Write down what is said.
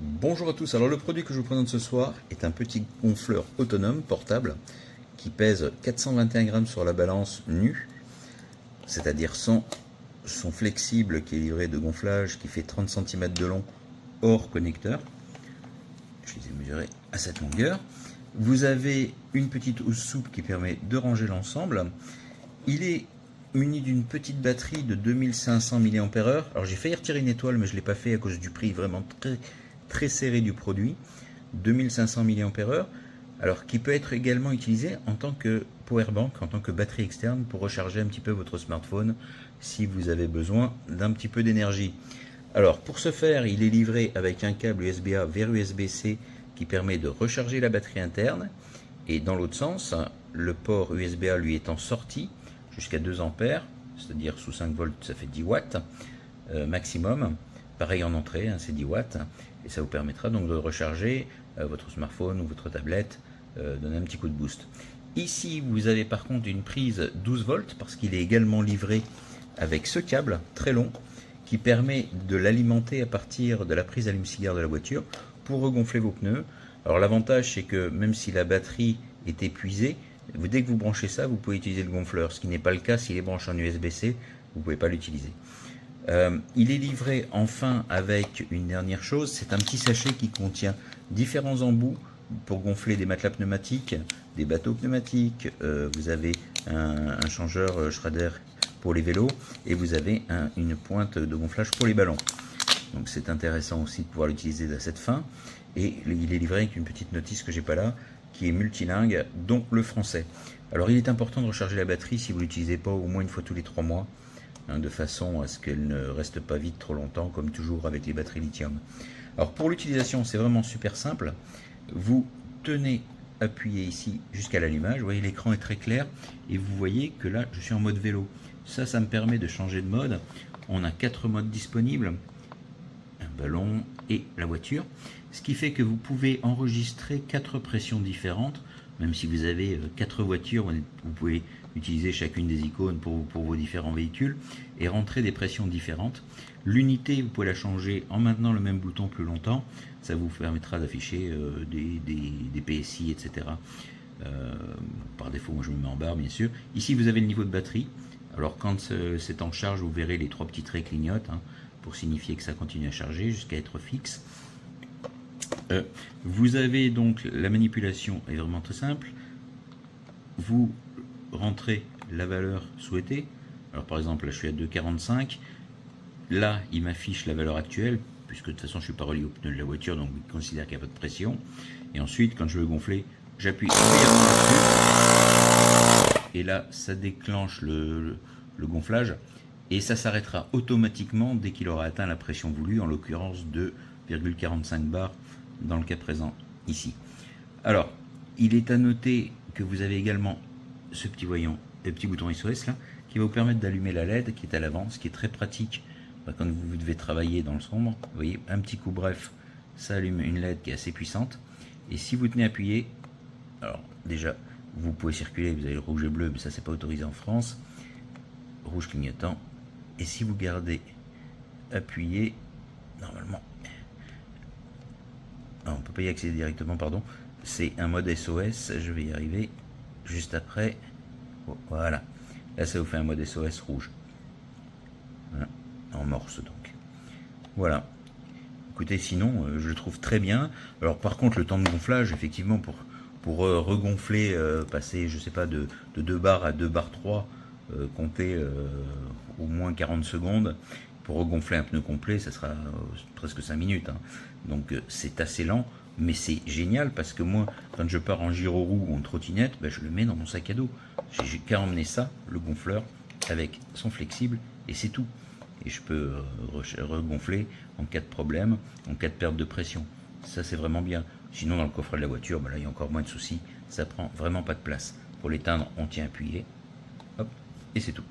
Bonjour à tous, alors le produit que je vous présente ce soir est un petit gonfleur autonome portable qui pèse 421 grammes sur la balance nue, c'est-à-dire sans son flexible qui est livré de gonflage qui fait 30 cm de long hors connecteur. Je les ai mesurés à cette longueur. Vous avez une petite housse souple qui permet de ranger l'ensemble. Il est muni d'une petite batterie de 2500 mAh. Alors j'ai failli retirer une étoile mais je ne l'ai pas fait à cause du prix vraiment très serré du produit. 2500 mAh. Alors qui peut être également utilisé en tant que powerbank, en tant que batterie externe pour recharger un petit peu votre smartphone si vous avez besoin d'un petit peu d'énergie. Alors pour ce faire, il est livré avec un câble USB-A vers USB-C qui permet de recharger la batterie interne, et dans l'autre sens, le port USB-A lui étant sorti jusqu'à 2 ampères, c'est-à-dire sous 5 volts ça fait 10 watts maximum. Pareil en entrée, c'est 10 watts, et ça vous permettra donc de recharger votre smartphone ou votre tablette, donner un petit coup de boost. Ici vous avez par contre une prise 12 volts parce qu'il est également livré avec ce câble très long qui permet de l'alimenter à partir de la prise allume-cigare de la voiture pour regonfler vos pneus. Alors l'avantage c'est que même si la batterie est épuisée, dès que vous branchez ça, vous pouvez utiliser le gonfleur, ce qui n'est pas le cas s'il est branché en USB-C, vous ne pouvez pas l'utiliser. Il est livré enfin avec une dernière chose, c'est un petit sachet qui contient différents embouts pour gonfler des matelas pneumatiques, des bateaux pneumatiques, vous avez un changeur Schrader pour les vélos, et vous avez une pointe de gonflage pour les ballons. Donc c'est intéressant aussi de pouvoir l'utiliser à cette fin, et il est livré avec une petite notice que j'ai pas là, qui est multilingue, dont le français. Alors il est important de recharger la batterie si vous ne l'utilisez pas au moins une fois tous les 3 mois, de façon à ce qu'elle ne reste pas vide trop longtemps, comme toujours avec les batteries lithium. Alors pour l'utilisation, c'est vraiment super simple. Vous tenez appuyé ici jusqu'à l'allumage, vous voyez l'écran est très clair, et vous voyez que là je suis en mode vélo. Ça me permet de changer de mode. On a 4 modes disponibles, un ballon et la voiture, ce qui fait que vous pouvez enregistrer 4 pressions différentes. Même si vous avez 4 voitures, vous pouvez utiliser chacune des icônes pour vos différents véhicules et rentrer des pressions différentes. L'unité, vous pouvez la changer en maintenant le même bouton plus longtemps. Ça vous permettra d'afficher des PSI, etc. Par défaut, moi je me mets en barre, bien sûr. Ici, vous avez le niveau de batterie. Alors quand c'est en charge, vous verrez les 3 petits traits clignotent pour signifier que ça continue à charger jusqu'à être fixe. Vous avez donc la manipulation est vraiment très simple. Vous rentrez la valeur souhaitée. Alors par exemple là je suis à 2,45. Là il m'affiche la valeur actuelle puisque de toute façon je ne suis pas relié au pneu de la voiture, donc il considère qu'il n'y a pas de pression. Et ensuite quand je veux gonfler, j'appuie et là ça déclenche le gonflage, et ça s'arrêtera automatiquement dès qu'il aura atteint la pression voulue, en l'occurrence 2,45 bars dans le cas présent ici. Alors il est à noter que vous avez également ce petit petit bouton SOS là qui va vous permettre d'allumer la LED qui est à l'avant, ce qui est très pratique quand vous devez travailler dans le sombre. Vous voyez, un petit coup bref, ça allume une LED qui est assez puissante, et si vous tenez appuyé, alors déjà vous pouvez circuler, vous avez le rouge et bleu, mais ça c'est pas autorisé en France, rouge clignotant, et si vous gardez appuyé, normalement on ne peut pas y accéder directement, pardon, c'est un mode SOS, je vais y arriver juste après. Voilà, là ça vous fait un mode SOS rouge, voilà, en morse donc. Voilà, écoutez, sinon je le trouve très bien. Alors par contre le temps de gonflage, effectivement, pour regonfler, passer je sais pas de 2 bars à 2 bars 3, compter au moins 40 secondes. Pour regonfler un pneu complet, ça sera presque 5 minutes. Donc c'est assez lent, mais c'est génial parce que moi, quand je pars en gyroroue ou en trottinette, je le mets dans mon sac à dos. J'ai qu'à emmener ça, le gonfleur, avec son flexible, et c'est tout. Et je peux regonfler en cas de problème, en cas de perte de pression. Ça c'est vraiment bien. Sinon dans le coffret de la voiture, là il y a encore moins de soucis. Ça prend vraiment pas de place. Pour l'éteindre, on tient appuyé. Hop, et c'est tout.